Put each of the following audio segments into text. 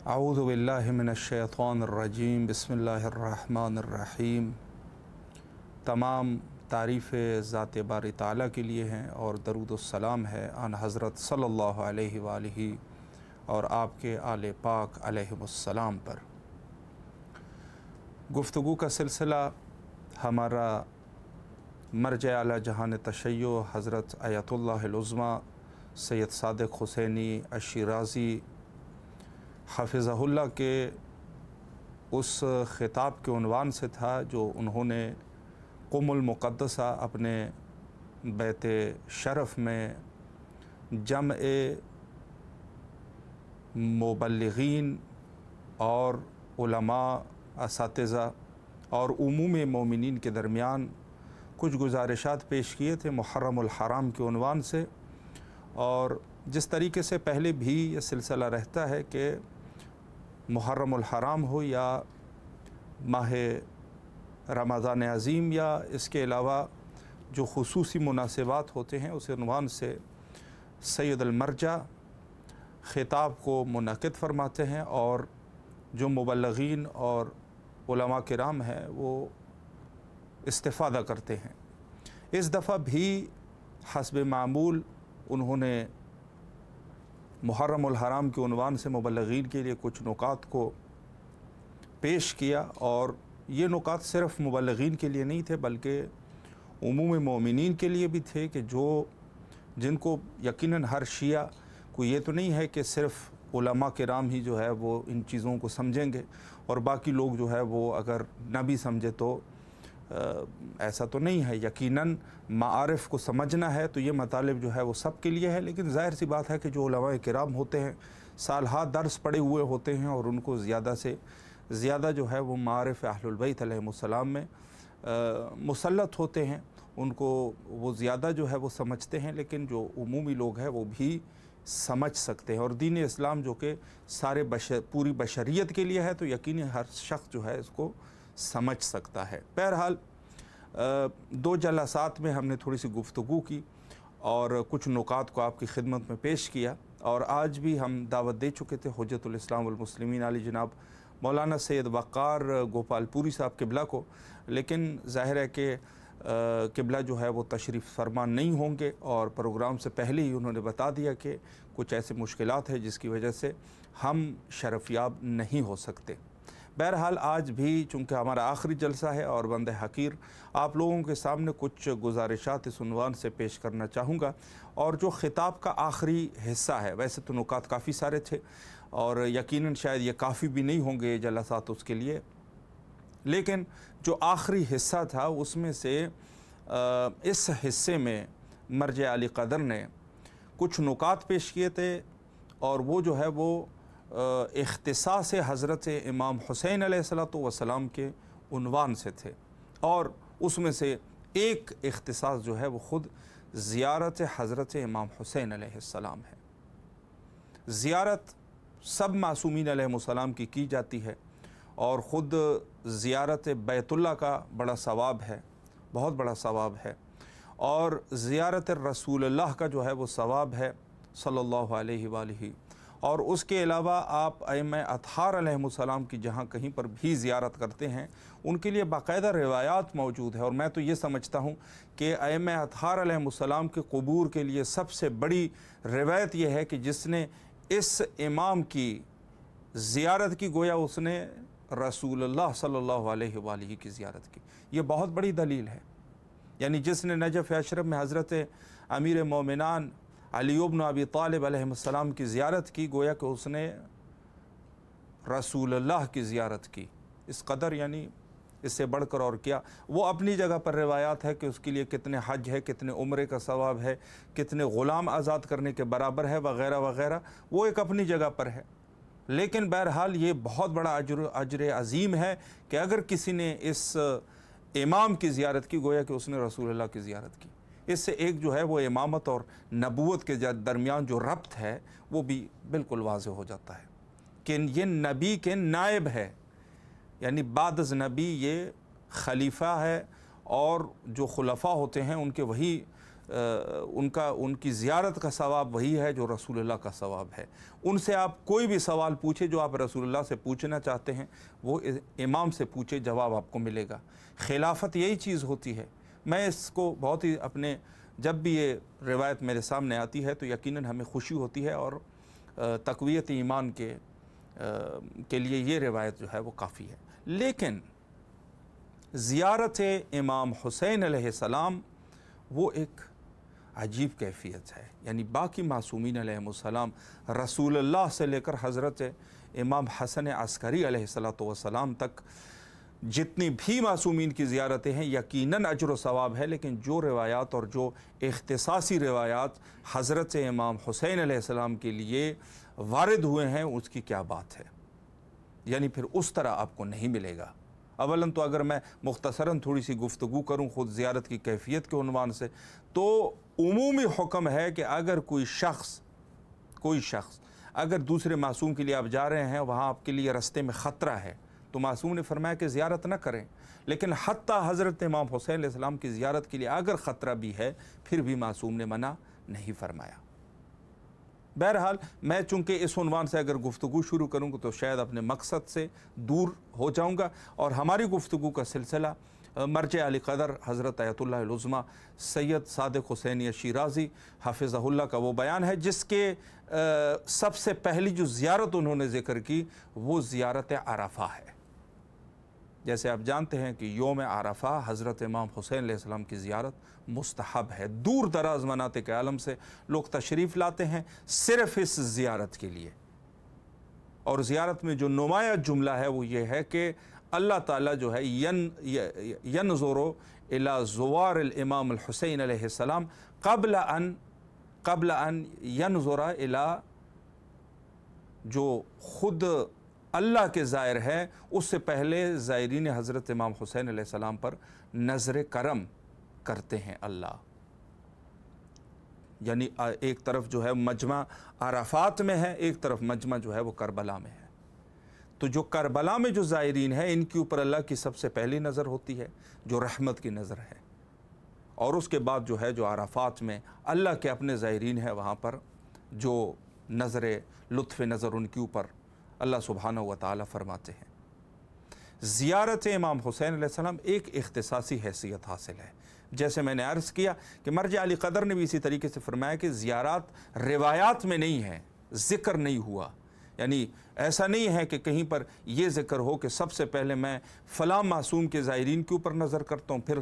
अऊज़ु बिल्लाहि मिनश्शैतानिर्रजीम बिस्मिल्लाहिर्रहमानिर्रहीम। तमाम तारीफ़ें ज़ात बारी ताला के लिए हैं और दरूद व सलाम है आन हज़रत सल्लल्लाहु अलैहि वालिही और आपके आले पाक अलैहिमुस्सलाम पर। गुफ्तगू का सिलसिला हमारा मर्ज आला जहान तशय्यो हज़रत आयतुल्लाह उज़्मा सैयद सादिक़ हुसैनी अश्शिराज़ी हफ़िज़हुल्लाह के उस ख़िताब के उन्वान से था जो उन्होंने क़ुमुल मुक़द्दसा अपने बैत शरफ़ में जमए मुबल्लिग़ीन और उलमा असातिज़ा और उमूम मोमिनीन के दरमियान कुछ गुज़ारिशात पेश किए थे मुहर्रमुल हराम के उन्वान से। और जिस तरीके से पहले भी ये सिलसिला रहता है कि मुहर्रमुल हराम हो या माह रमज़ान अज़ीम या इसके अलावा जो ख़ुसूसी मुनासिबात होते हैं उस उन्वान से सैयदुल मरजा ख़िताब को मुनक़िद फरमाते हैं और जो मुबल्लिग़ीन और उलमा किराम हैं वो इस्तिफ़ादा करते हैं। इस दफ़ा भी हस्ब मामूल उन्होंने मुहर्रमुल हराम के उन्वान से मुबल्लिग़ीन के लिए कुछ नुकात को पेश किया और ये नुकात सिर्फ़ मुबल्लिग़ीन के लिए नहीं थे बल्कि उमूम मोमिनीन के लिए भी थे कि जिनको यकीनन हर शिया को ये तो नहीं है कि सिर्फ़ उलमा किराम ही जो है वो इन चीज़ों को समझेंगे और बाकी लोग जो है वो अगर न भी समझे तो ऐसा तो नहीं है। यकीनन मारिफ़ को समझना है तो ये मतालिब जो है वो सब के लिए है, लेकिन ज़ाहिर सी बात है कि जो उलमा किराम होते हैं सालहा दर्स पड़े हुए होते हैं और उनको ज़्यादा से ज़्यादा जो है वो मारिफ़ अहलुल बैत अलैहिमुस्सलाम में मुसल्लत होते हैं, उनको वो ज़्यादा जो है वो समझते हैं। लेकिन जो उमूमी लोग हैं वो भी समझ सकते हैं और दीन इस्लाम जो कि पूरी बशरियत के लिए है तो यकीनी हर शख्स जो है इसको समझ सकता है। बहरहाल दो जलसात में हमने थोड़ी सी गुफ्तगू की और कुछ नुकात को आपकी खिदमत में पेश किया और आज भी हम दावत दे चुके थे हुज्जतुल इस्लाम वल मुस्लिमीन आली जनाब मौलाना सैयद वक़ार गोपालपुरी साहब किबला को, लेकिन ज़ाहिर है कि किबला जो है वो तशरीफ़ फरमान नहीं होंगे और प्रोग्राम से पहले ही उन्होंने बता दिया कि कुछ ऐसे मुश्किलात हैं जिसकी वजह से हम शरफ़याब नहीं हो सकते। बहरहाल आज भी चूँकि हमारा आखिरी जलसा है और बंदे हकीर आप लोगों के सामने कुछ गुजारिशात इस उन्वान से पेश करना चाहूँगा। और जो ख़िताब का आखिरी हिस्सा है, वैसे तो नुकात काफ़ी सारे थे और यकीनन शायद ये काफ़ी भी नहीं होंगे जलसात उसके लिए, लेकिन जो आखिरी हिस्सा था उसमें से इस हिस्से में मर्ज आली क़दर ने कुछ नुकात पेश किए थे और वो जो है वो इख्तिसास हज़रत इमाम हुसैन अलैहिस्सलातु वस्सलाम के उन्वान से थे और उसमें से एक इख्तिसास जो है वो ख़ुद ज़ियारत हज़रत इमाम हुसैन अलैहिस्सलाम है। ज़ियारत सब मासूमीन अलैहिमुस्सलाम की जाती है और ख़ुद ज़ियारत बैतुल्लाह का बड़ा सवाब है, बहुत बड़ा सवाब है और ज़ियारत रसूलुल्लाह का जो है वो सवाब है सल्लल्लाहु अलैहि वालिही। और उसके अलावा आप अइम्मा अत्हार अलैहिमुस्सलाम की जहाँ कहीं पर भी ज़ियारत करते हैं उनके लिए बाकायदा रिवायात मौजूद है और मैं तो ये समझता हूँ कि अइम्मा अत्हार अलैहिमुस्सलाम के क़ुबूर के लिए सबसे बड़ी रिवायत यह है कि जिसने इस इमाम की ज़ियारत की गोया उसने रसूलुल्लाह सल्लल्लाहु अलैहि वालिही की ज़ियारत की। ये बहुत बड़ी दलील है। यानी जिसने नजफ़ अशरफ में हज़रत अमीर मोमिनान अली इब्न अबी तालिब अलैहिस्सलाम की ज़ियारत की, गोया कि उसने रसूलुल्लाह की ज़ियारत की। इस कदर यानी इससे बढ़कर और क्या। वो अपनी जगह पर रिवायात है कि उसके लिए कितने हज है, कितने उम्रे का सवाब है, कितने ग़ुलाम आज़ाद करने के बराबर है वग़ैरह वग़ैरह, वो एक अपनी जगह पर है। लेकिन बहरहाल ये बहुत बड़ा अजर अज़ीम है कि अगर किसी ने इस इमाम की ज़ियारत की, गोया कि उसने रसूलुल्लाह की ज़ियारत की। इससे एक जो है वो इमामत और नबूवत के दरमियान जो रब्त है वो भी बिल्कुल वाज़ेह हो जाता है कि ये नबी के नायब है, यानी बाद अज़ नबी ये खलीफा है और जो खुलफ़ा होते हैं उनके वही ان کی زیارت کا ثواب وہی ہے جو رسول اللہ کا ثواب ہے۔ ان سے آپ کوئی بھی سوال پوچھیں جو آپ رسول اللہ سے پوچھنا چاہتے ہیں، وہ امام سے پوچھیں، جواب آپ کو ملے گا۔ خلافت یہی چیز ہوتی ہے۔ میں اس کو بہت ہی جب بھی یہ روایت میرے سامنے آتی ہے تو یقیناً ہمیں خوشی ہوتی ہے، اور تقویت ایمان کے لیے یہ روایت جو ہے وہ کافی ہے۔ لیکن زیارت امام حسین علیہ السلام وہ ایک عجیب کیفیت ہے، یعنی باقی معصومین علیہ السلام، رسول اللہ سے لے کر حضرت امام حسن عسکری علیہ السلام تک جتنی بھی معصومین کی زیارتیں ہیں یقیناً اجر و ثواب ہے، لیکن جو روایات اور جو اختصاصی روایات حضرت امام حسین علیہ السلام کے لیے وارد ہوئے ہیں اس کی کیا بات ہے، یعنی پھر اس طرح آپ کو نہیں ملے گا۔ اولاً تو اگر میں مختصراً تھوڑی سی گفتگو کروں خود زیارت کی کیفیت کے عنوان سے، تو عمومی حکم ہے کہ اگر کوئی شخص اگر دوسرے معصوم کے لیے آپ جا رہے ہیں، وہاں آپ کے لیے رستے میں خطرہ ہے، تو معصوم نے فرمایا کہ زیارت نہ کریں۔ لیکن حتیٰ حضرت امام حسین علیہ السلام کی زیارت کے لیے اگر خطرہ بھی ہے، پھر بھی معصوم نے منع نہیں فرمایا۔ بہرحال میں چونکہ اس عنوان سے اگر گفتگو شروع کروں گا تو شاید اپنے مقصد سے دور ہو جاؤں گا، اور ہماری گفتگو کا سلسلہ مرجع علی قدر حضرت آیت اللہ العظمیٰ سید صادق حسینی شیرازی حافظہ اللہ کا وہ بیان ہے، جس کے سب سے پہلی جو زیارت انہوں نے ذکر کی وہ زیارت عرفہ ہے۔ جیسے آپ جانتے ہیں کہ یوم عرفہ حضرت امام حسین علیہ السلام کی زیارت مستحب ہے۔ دور دراز مناطق عالم سے لوگ تشریف لاتے ہیں صرف اس زیارت کے لیے، اور زیارت میں جو نمایاں جملہ ہے وہ یہ ہے کہ اللہ تعالیٰ جو ہے ینظر الی زوار الامام الحسین علیہ السلام قبل ان ینظر الی، جو خود اللہ کے زائر ہے اس سے پہلے زائرین حضرت امام حسین علیہ السلام پر نظر کرم کرتے ہیں اللہ۔ یعنی ایک طرف جو ہے مجمع عرفات میں ہے، ایک طرف مجمع جو ہے وہ کربلا میں ہے، تو جو کربلا میں جو زائرین ہیں ان کے اوپر اللہ کی سب سے پہلی نظر ہوتی ہے جو رحمت کی نظر ہے، اور اس کے بعد جو ہے جو عرفات میں اللہ کے اپنے زائرین ہیں وہاں پر جو نظر لطف نظر ان کے اوپر اللہ سبحانہ و تعالی فرماتے ہیں۔ زیارت امام حسین علیہ السلام ایک اختصاصی حیثیت حاصل ہے، جیسے میں نے عرض کیا کہ مرجع علی قدر نے بھی اسی طریقے سے فرمایا کہ زیارات روایات میں نہیں ہے، ذکر نہیں ہوا، یعنی ایسا نہیں ہے کہ کہیں پر یہ ذکر ہو کہ سب سے پہلے میں فلاں معصوم کے زائرین کے اوپر نظر کرتا ہوں پھر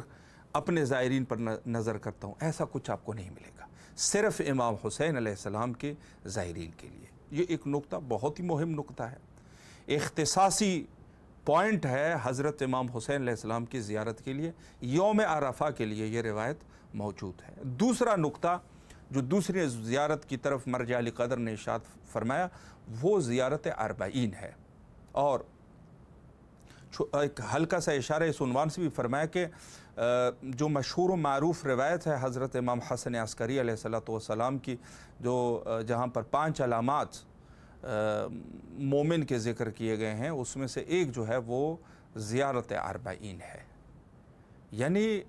اپنے زائرین پر نظر کرتا ہوں، ایسا کچھ آپ کو نہیں ملے گا، صرف امام حسین علیہ السلام کے زائرین کے لیے۔ یہ ایک نقطہ بہت ہی مہم نقطہ ہے، اختصاصی پوائنٹ ہے حضرت امام حسین علیہ السلام کی زیارت کے لیے، یوم عرفہ کے لیے یہ روایت موجود ہے۔ دوسرا نقطہ جو دوسری زیارت کی طرف مرجع علی قدر نے ارشاد فرمایا وہ زیارت اربعین ہے، اور ایک ہلکا سا اشارہ اس عنوان سے بھی فرمایا کہ جو مشہور و معروف روایت ہے حضرت امام حسن عسکری علیہ السلام کی، جو جہاں پر 5 علامات مومن کے ذکر کیے گئے ہیں، اس میں سے ایک جو ہے وہ زیارت اربعین ہے، یعنی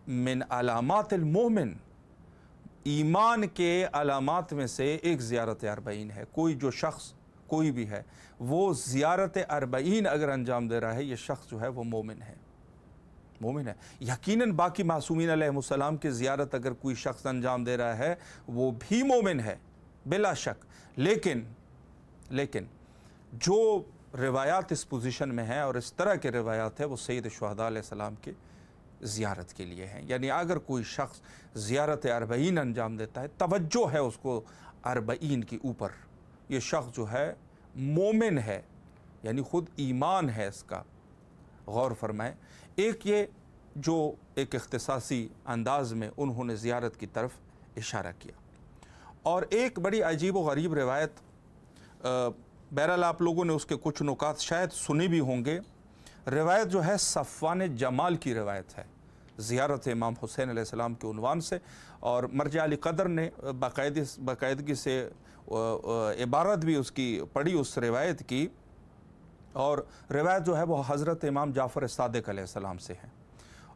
من علامات المومن، ایمان کے علامات میں سے ایک زیارت اربعین ہے۔ کوئی جو شخص کوئی بھی ہے وہ زیارت اربعین اگر انجام دے رہا ہے، یہ شخص جو ہے وہ مومن ہے، مومن ہے۔ یقیناً باقی معصومین علیہ السلام کی زیارت اگر کوئی شخص انجام دے رہا ہے وہ بھی مومن ہے بلا شک، لیکن جو روایات اس پوزیشن میں ہیں اور اس طرح کے روایات ہیں وہ سید الشہداء علیہ السلام کے زیارت کے لیے ہیں، یعنی اگر کوئی شخص زیارت اربعین انجام دیتا ہے، توجہ ہے اس کو اربعین کے اوپر، یہ شخص جو ہے مومن ہے، یعنی خود ایمان ہے اس کا، غور فرمائیں۔ ایک یہ جو ایک اختصاصی انداز میں انہوں نے زیارت کی طرف اشارہ کیا، اور ایک بڑی عجیب و غریب روایت، بہرحال آپ لوگوں نے اس کے کچھ نکات شاید سنے بھی ہوں گے، روایت جو ہے صفوان جمال کی روایت ہے زیارت امام حسین علیہ السلام کے عنوان سے، اور مرجع علی قدر نے باقاعدگی سے عبارت بھی اس کی پڑھی اس روایت کی، اور روایت جو ہے وہ حضرت امام جعفر صادق علیہ السلام سے ہے،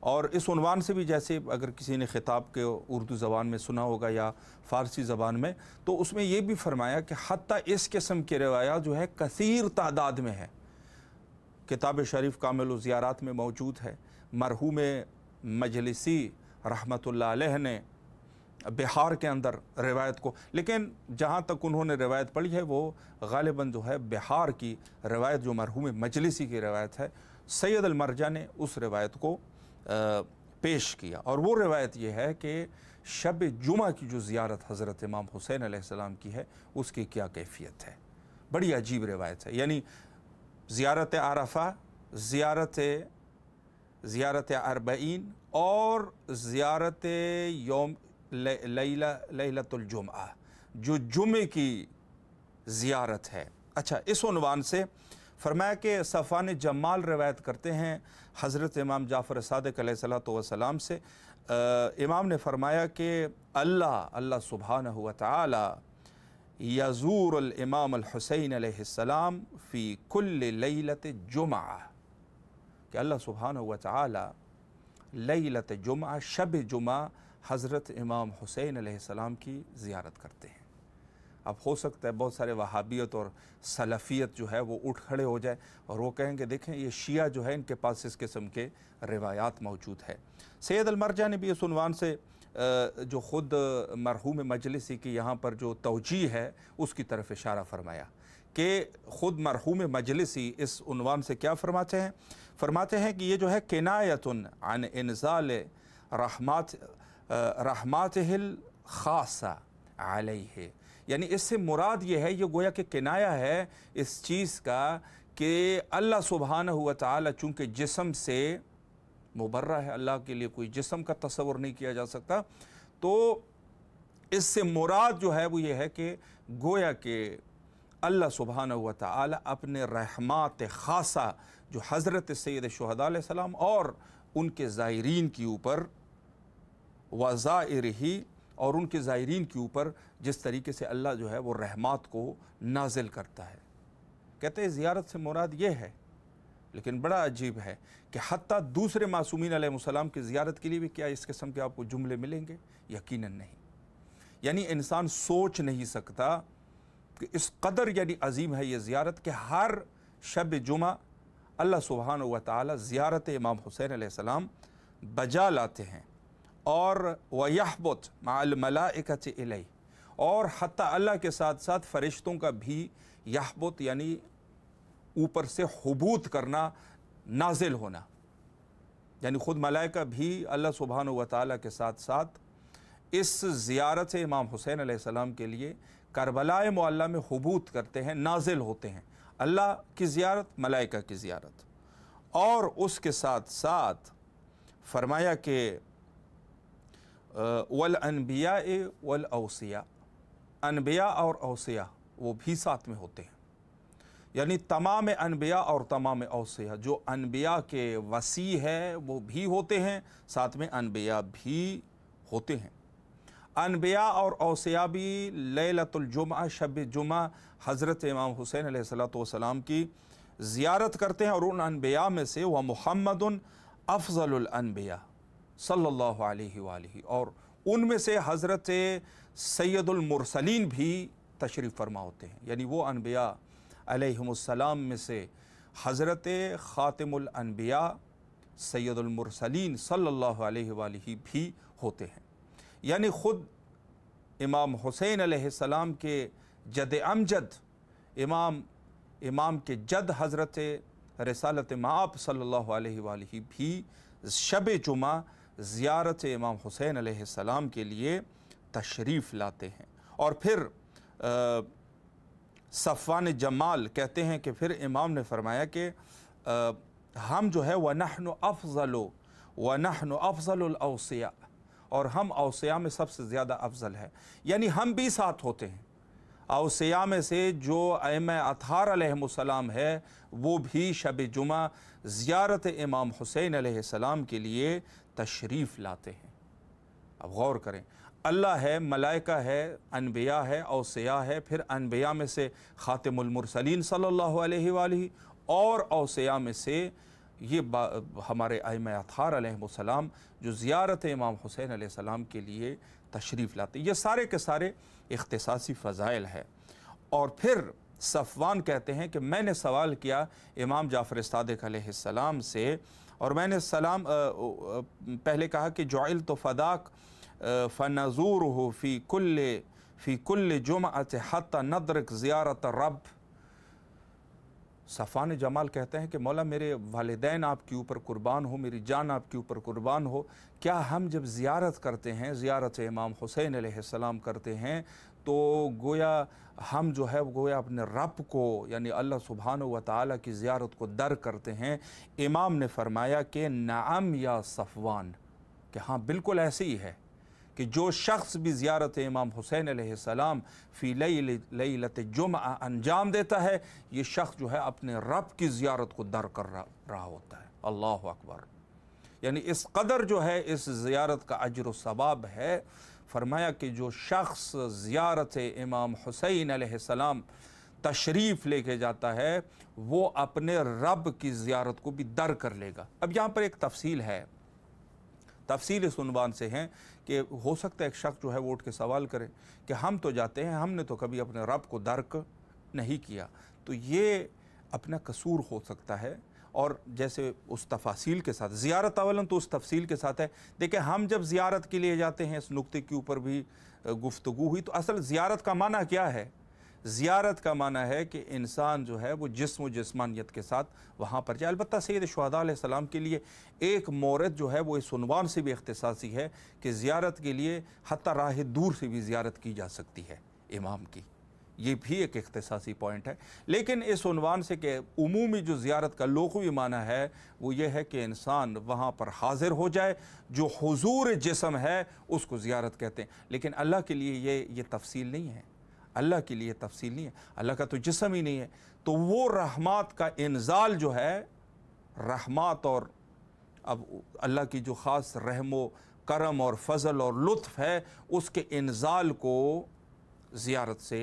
اور اس عنوان سے بھی جیسے اگر کسی نے خطاب کے اردو زبان میں سنا ہوگا یا فارسی زبان میں، تو اس میں یہ بھی فرمایا کہ حتیٰ اس قسم کی روایات جو ہے کثیر تعداد میں ہے۔ کتاب شریف کامل الزیارات میں موجود ہے۔ مرحوم مجلسی رحمۃ اللہ علیہ نے بہار کے اندر روایت کو، لیکن جہاں تک انہوں نے روایت پڑھی ہے وہ غالباً جو ہے بہار کی روایت، جو مرحوم مجلسی کی روایت ہے، سید المرجع نے اس روایت کو پیش کیا۔ اور وہ روایت یہ ہے کہ شب جمعہ کی جو زیارت حضرت امام حسین علیہ السلام کی ہے اس کی کیا کیفیت ہے۔ بڑی عجیب روایت ہے، یعنی زیارت عرفہ، زیارت اربعین اور زیارت یوم لیلۃ الجمعہ، جو جمعے کی زیارت ہے۔ اچھا، اس عنوان سے فرمایا کہ صفوان جمال روایت کرتے ہیں حضرت امام جعفر صادق علیہ السلام سے، امام نے فرمایا کہ اللہ سبحانہ و تعالی یزور الامام الحسین علیہ السلام فی کل لیلۃ جمعہ، کہ اللہ سبحانہ و تعالی لیلۃ جمعہ، شب جمعہ، حضرت امام حسین علیہ السلام کی زیارت کرتے ہیں۔ اب ہو سکتا ہے بہت سارے وہابیت اور سلفیت جو ہے وہ اٹھ کھڑے ہو جائے اور وہ کہیں کہ دیکھیں یہ شیعہ جو ہے ان کے پاس اس قسم کے روایات موجود ہے۔ سید المرجع نے بھی اس عنوان سے جو خود مرحوم مجلسی کی یہاں پر جو توجیہ ہے اس کی طرف اشارہ فرمایا کہ خود مرحوم مجلسی اس عنوان سے کیا فرماتے ہیں کہ یہ جو ہے کنایۃ عن انزال رحماتہ الخاصہ علیہ، یعنی اس سے مراد یہ ہے، یہ گویا کہ کنایا ہے اس چیز کا کہ اللہ سبحانہ و تعالی چونکہ جسم سے مبرہ ہے، اللہ کے لیے کوئی جسم کا تصور نہیں کیا جا سکتا، تو اس سے مراد جو ہے وہ یہ ہے کہ گویا کہ اللہ سبحانہ و تعالی اپنے رحمات خاصہ جو حضرت سید شہداء علیہ السلام اور ان کے زائرین کی اوپر وزائرہی، اور ان کے زائرین کے اوپر جس طریقے سے اللہ جو ہے وہ رحمات کو نازل کرتا ہے۔ کہتے ہیں زیارت سے مراد یہ ہے، لیکن بڑا عجیب ہے کہ حتیٰ دوسرے معصومین علیہ السلام کی زیارت کے لیے بھی کیا اس قسم کے آپ کو جملے ملیں گے؟ یقیناً نہیں۔ یعنی انسان سوچ نہیں سکتا کہ اس قدر یعنی عظیم ہے یہ زیارت کہ ہر شب جمعہ اللہ سبحانہ و تعالی زیارت امام حسین علیہ السلام بجا لاتے ہیں، اور وَيَحْبُتْ مَعَ الْمَلَائِكَةِ إِلَيْهِ، اور حتیٰ اللہ کے ساتھ ساتھ فرشتوں کا بھی یحبت یعنی اوپر سے حبوط کرنا، نازل ہونا، یعنی خود ملائکہ بھی اللہ سبحانہ و تعالیٰ کے ساتھ ساتھ اس زیارت امام حسین علیہ السلام کے لیے کربلا معلیٰ میں حبوط کرتے ہیں، نازل ہوتے ہیں۔ اللہ کی زیارت، ملائکہ کی زیارت، اور اس کے ساتھ ساتھ فرمایا کہ والانبیاء والاوصیاء، انبیاء اور اوصیاء وہ بھی ساتھ میں ہوتے ہیں، یعنی تمام انبیاء اور تمام اوصیاء، جو انبیاء کے وصی ہے وہ بھی ہوتے ہیں، ساتھ میں انبیاء بھی ہوتے ہیں۔ انبیاء اور اوصیاء بھی لیلۃ الجمعہ، شب جمعہ، حضرت امام حسین علیہ السلام کی زیارت کرتے ہیں، اور ان انبیاء میں سے وہ محمد افضل الانبیاء صلی اللہ علیہ وآلہ، اور ان میں سے حضرت سید المرسلین بھی تشریف فرما ہوتے ہیں، یعنی وہ انبیاء علیہم السلام میں سے حضرت خاتم الانبیاء سید المرسلین صلی اللہ علیہ وآلہ بھی ہوتے ہیں۔ یعنی خود امام حسین علیہ السلام کے جد امجد، امام کے جد حضرت رسالت مآب صلی اللہ علیہ وآلہ بھی شب جمعہ زیارت امام حسین علیہ السلام کے لیے تشریف لاتے ہیں۔ اور پھر صفوان جمال کہتے ہیں کہ پھر امام نے فرمایا کہ ہم جو ہے وَنَحْنُ أَفْضَلُ الْأَوْصِيَاء، اور ہم اوصیاء میں سب سے زیادہ افضل ہے، یعنی ہم بھی ساتھ ہوتے ہیں۔ اوصیاء میں سے جو ائمہ اطہار علیہم السلام ہے وہ بھی شب جمعہ زیارت امام حسین علیہ السلام کے لیے تشریف لاتے ہیں۔ اب غور کریں، اللہ ہے، ملائکہ ہے، انبیاء ہے، اوصیاء ہے، پھر انبیاء میں سے خاتم المرسلین صلی اللہ علیہ وآلہ، اور اوصیاء میں سے ये हमारे आइम्मा अत्हार अलैहिमुस्सलाम जो ज़ियारत इमाम हुसैन अलैहिस्सलाम के लिए तशरीफ़ लाते, ये सारे के सारे इख्तिसासी फ़ज़ाइल है। और फिर सफ़वान कहते हैं कि मैंने सवाल किया इमाम जाफ़र सादिक़ अलैहिस्सलाम से, और मैंने सलाम पहले कहा कि जुइल तो फ़दाक फ़नज़ूरुहु फ़ी कुल्ल जुमअत हत्ता नदरक ज़ियारत रब। सफ़ान जमाल कहते हैं कि मौला मेरे वालिदैन आपके ऊपर कुर्बान हो, मेरी जान आपके ऊपर कुर्बान हो, क्या हम जब ज़ियारत करते हैं, ज़ियारत इमाम हुसैन अलैहिस्सलाम करते हैं, तो गोया हम जो है गोया अपने रब को यानी अल्लाह सुब्हानहू व तआला की ज़ियारत को दर करते हैं। इमाम ने फरमाया कि नअम या सफ़वान, कि हाँ बिल्कुल ऐसे ही है कि जो शख्स भी ज़ियारत इमाम हुसैन अलैहिस्सलाम फ़ी लैलत जुमअ अंजाम देता है, ये शख्स जो है अपने रब की ज़ियारत को दर कर रहा होता है। अल्लाहु अकबर। यानी इस कदर जो है इस ज़ियारत का अज्र व सवाब है। फरमाया कि जो शख्स ज़ियारत इमाम हुसैन अलैहिस्सलाम तशरीफ़ लेके जाता है, वो अपने रब की ज़ियारत को भी दर कर लेगा। अब यहाँ पर एक तफसील है, तफसील इस उन्वान से हैं कि हो सकता है एक शख्स जो है वो उठ के सवाल करे कि हम तो जाते हैं, हमने तो कभी अपने रब को दर्क नहीं किया। तो ये अपना कसूर हो सकता है। और जैसे उस तफासील के साथ ज़ियारत अवलन तो उस तफसील के साथ है। देखिए हम जब ज़ियारत के लिए जाते हैं, इस नुक्ते के ऊपर भी गुफ्तगू हुई, तो असल ज़ियारत का माना क्या है? ज़ियारत का माना है कि इंसान जो है वो जिस्म व जिस्मानियत के साथ वहाँ पर जाए। अलबत्ता सैयद शुहदा अलैहिस्सलाम के लिए एक मोरद जो है वो इस उन्वान से भी इख्तिसासी है कि ज़ियारत के लिए हत्ता राह दूर से भी ज़ियारत की जा सकती है इमाम की। ये भी एक इख्तिसासी पॉइंट है। लेकिन इस उन्वान से कि उमूमी जो ज़ियारत का लुग़वी माना है वो ये है कि इंसान वहाँ पर हाज़िर हो जाए, जो हुज़ूर जिस्म है उसको ज़ियारत कहते हैं। लेकिन अल्लाह के लिए ये तफसील नहीं है, अल्लाह के लिए तफसील नहीं है, अल्लाह का तो जिस्म ही नहीं है। तो वो रहमत का इंज़ाल जो है, रहमत और अब अल्लाह की जो ख़ास रहमो करम और फ़ज़ल और लुत्फ़ है, उसके इंज़ाल को ज़ियारत से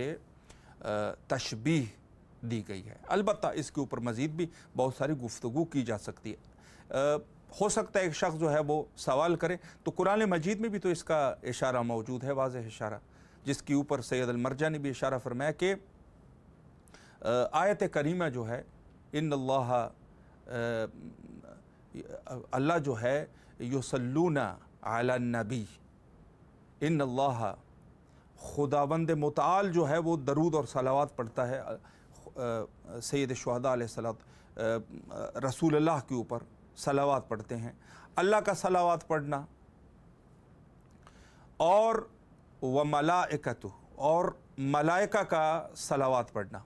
तशबीह दी गई है। अलबत्ता इसके ऊपर मज़ीद भी बहुत सारी गुफ्तगू की जा सकती है। हो सकता है एक शख्स जो है वो सवाल करे, तो कुरान मजीद में भी तो इसका इशारा मौजूद है, वाज़ेह इशारा, जिसके ऊपर सैयद अल-मरजा ने भी इशारा फरमाया कि आयत करीमा जो है, इन्नल्लाह अल्लाह जो है युसल्लूना अला नबी, इन्नल्लाह खुदाबंद मुताल जो है वो दरूद और सलावत पढ़ता है सैयद शुहदा अलैहिस्सलात रसूलुल्लाह के ऊपर सलावत पढ़ते हैं। अल्लाह का सलावत पढ़ना और व मलाइकतु और मलाइका का सलावत पढ़ना,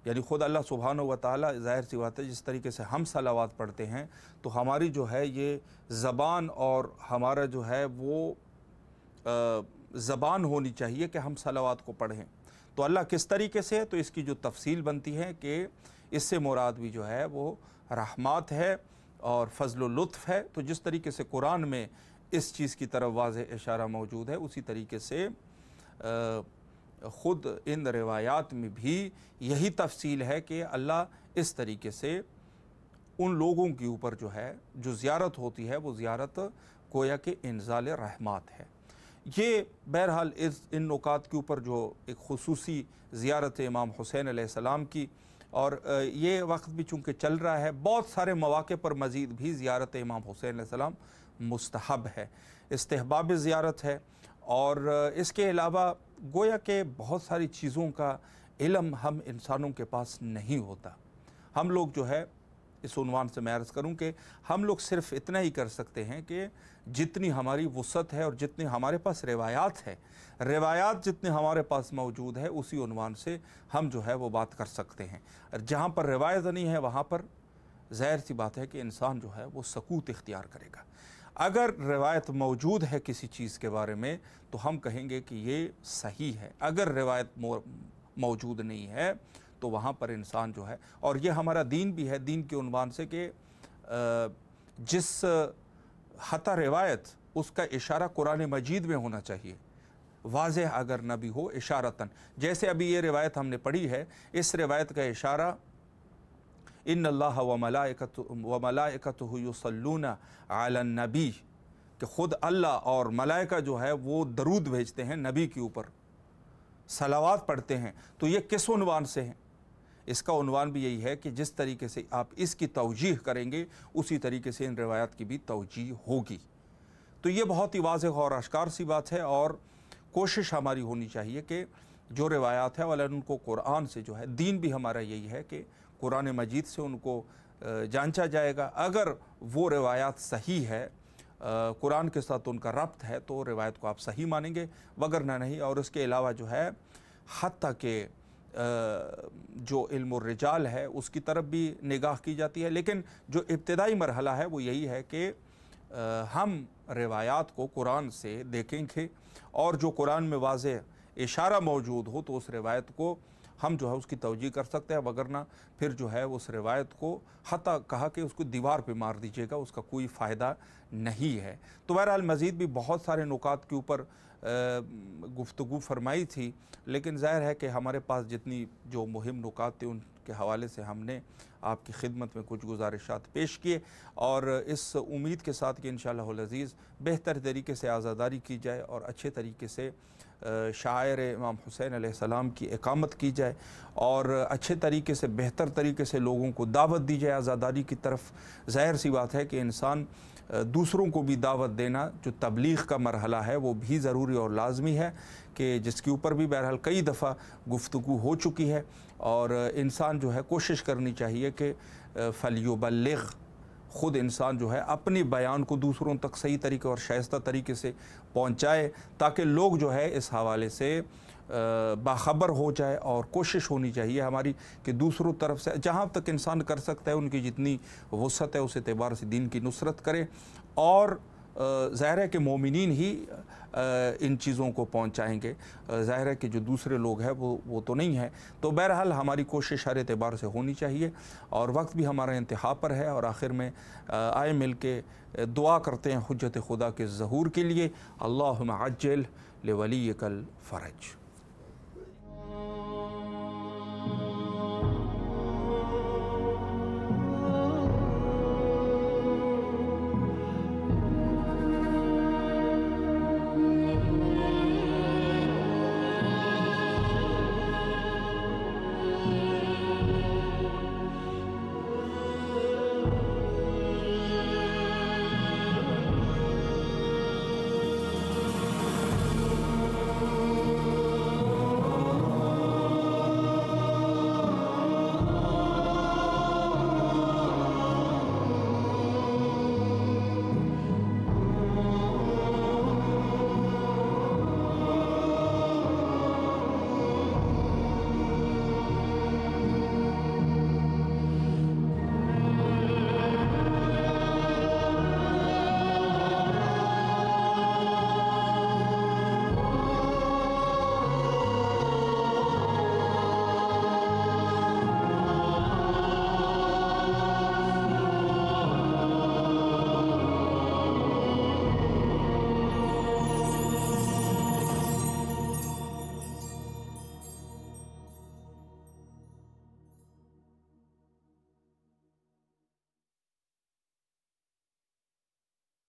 यानी ख़ुद अल्लाह सुब्हानहू व तआला, ज़ाहिर सी बात है जिस तरीके से हम सलावत पढ़ते हैं तो हमारी जो है ये ज़बान और हमारा जो है वो ज़बान होनी चाहिए कि हम सलावत को पढ़ें। तो अल्लाह किस तरीके से है, तो इसकी जो तफसील बनती है कि इससे मुराद भी जो है वो रहमत है और फ़ज़ल व लुत्फ़ है। तो जिस तरीके से कुरान में इस चीज़ की तरफ वाज़ेह इशारा मौजूद है, उसी तरीके से ख़ुद इन रिवायात में भी यही तफसील है कि अल्लाह इस तरीके से उन लोगों के ऊपर जो है जो ज़ियारत होती है वो ज़ियारत गोया के इंज़ाल रहमत है। ये बहरहाल इन नुकात के ऊपर जो एक खुसूसी ज़ियारत इमाम हुसैन अलैहिस्सलाम की, और ये वक्त भी चूँकि चल रहा है, बहुत सारे मौक़े पर मज़ीद भी ज़ियारत इमाम हुसैन अलैहिस्सलाम मुस्तहब है, इस्तिहबाब ज़ियारत है। और इसके अलावा गोया के बहुत सारी चीज़ों का इल्म हम इंसानों के पास नहीं होता। हम लोग जो है, इस उन्वान से मैं अर्ज़ करूँ कि हम लोग सिर्फ़ इतना ही कर सकते हैं कि जितनी हमारी वुसअत है और जितनी हमारे पास रिवायात है, रिवायात जितने हमारे पास मौजूद है, उसी उन्वान से हम जो है वो बात कर सकते हैं। और जहाँ पर रिवायत नहीं है वहाँ पर ज़ाहिर सी बात है कि इंसान जो है वो सकूत इख्तियार करेगा। अगर रिवायत मौजूद है किसी चीज़ के बारे में तो हम कहेंगे कि ये सही है। अगर रिवायत मौजूद नहीं है तो वहाँ पर इंसान जो है, और ये हमारा दीन भी है, दीन के उन्वान से कि जिस हता रिवायत उसका इशारा कुरान मजीद में होना चाहिए, वाज़ेह अगर न भी हो इशारतन। जैसे अभी ये रिवायत हमने पढ़ी है, इस रिवायत का इशारा इन अल्लाह व मलाइकतुहु युसल्लूना अलन नबी, कि ख़ुद अल्लाह और मलाइका जो है वो दरूद भेजते हैं नबी के ऊपर, सलावात पढ़ते हैं। तो ये किस उन्वान से हैं? इसका उन्वान भी यही है कि जिस तरीके से आप इसकी तवजीह करेंगे उसी तरीके से इन रिवायात की भी तवजीह होगी। तो ये बहुत ही वाज़ेह और अश्कार सी बात है, और कोशिश हमारी होनी चाहिए कि जो रिवायात है वाला उनको कुरान से जो है, दीन भी हमारा यही है कि कुरान मजीद से उनको जांचा जाएगा। अगर वो रिवायात सही है, कुरान के साथ उनका रब्त है, तो रिवायत को आप सही मानेंगे, वगरना नहीं। और उसके अलावा जो है हत्ता के जो इल्म रिजाल है उसकी तरफ भी निगाह की जाती है। लेकिन जो इब्तिदाई मरहला है वो यही है कि हम रिवायात को कुरान से देखेंगे, और जो कुरान में वाज़ेह इशारा मौजूद हो तो उस रिवायत को हम जो है उसकी तवजीह कर सकते हैं, वगरना फिर जो है उस रिवायत को हत्ता कहा कि उसको दीवार पे मार दीजिएगा, उसका कोई फ़ायदा नहीं है। तो बहरहाल मज़ीद भी बहुत सारे नुकात के ऊपर गुफ्तगू फरमाई थी, लेकिन ज़ाहिर है कि हमारे पास जितनी जो मुहिम नुकात थे उनके हवाले से हमने आपकी खिदमत में कुछ गुजारिशात पेश किए, और इस उम्मीद के साथ कि इंशाअल्लाह अज़ीज़ बेहतर तरीके से आज़ादारी की जाए और अच्छे तरीके से शायर इमाम हुसैन अलैहिस्सलाम की इकामत की जाए, और अच्छे तरीके से बेहतर तरीके से लोगों को दावत दी जाए आज़ादारी की तरफ। ज़ाहिर सी बात है कि इंसान दूसरों को भी दावत देना, जो तबलीग का मरहला है वो भी ज़रूरी और लाजमी है, कि जिसके ऊपर भी बहरहाल कई दफ़ा गुफ्तगू हो चुकी है। और इंसान जो है कोशिश करनी चाहिए कि फलयुबल्लिग, ख़ुद इंसान जो है अपनी बयान को दूसरों तक सही तरीके और शाइस्ता तरीके से पहुँचाए, ताकि लोग जो है इस हवाले से बाखबर हो जाए। और कोशिश होनी चाहिए हमारी कि दूसरों तरफ से जहाँ तक इंसान कर सकता है, उनकी जितनी वसअत है उस एतबार से दीन की नुसरत करे, और ज़ाहिर है कि मोमिनीन ही इन चीज़ों को पहुँचाएँगे। ज़ाहिर है कि जो दूसरे लोग हैं वो तो नहीं है। तो बहरहाल हमारी कोशिश हर एतबार से होनी चाहिए, और वक्त भी हमारा इंतहा पर है। और आखिर में आए मिल के दुआ करते हैं हुज्जत खुदा के ज़हूर के लिए, अल्लाहुम्मा अज्जिल लिवलियकल फ़रज।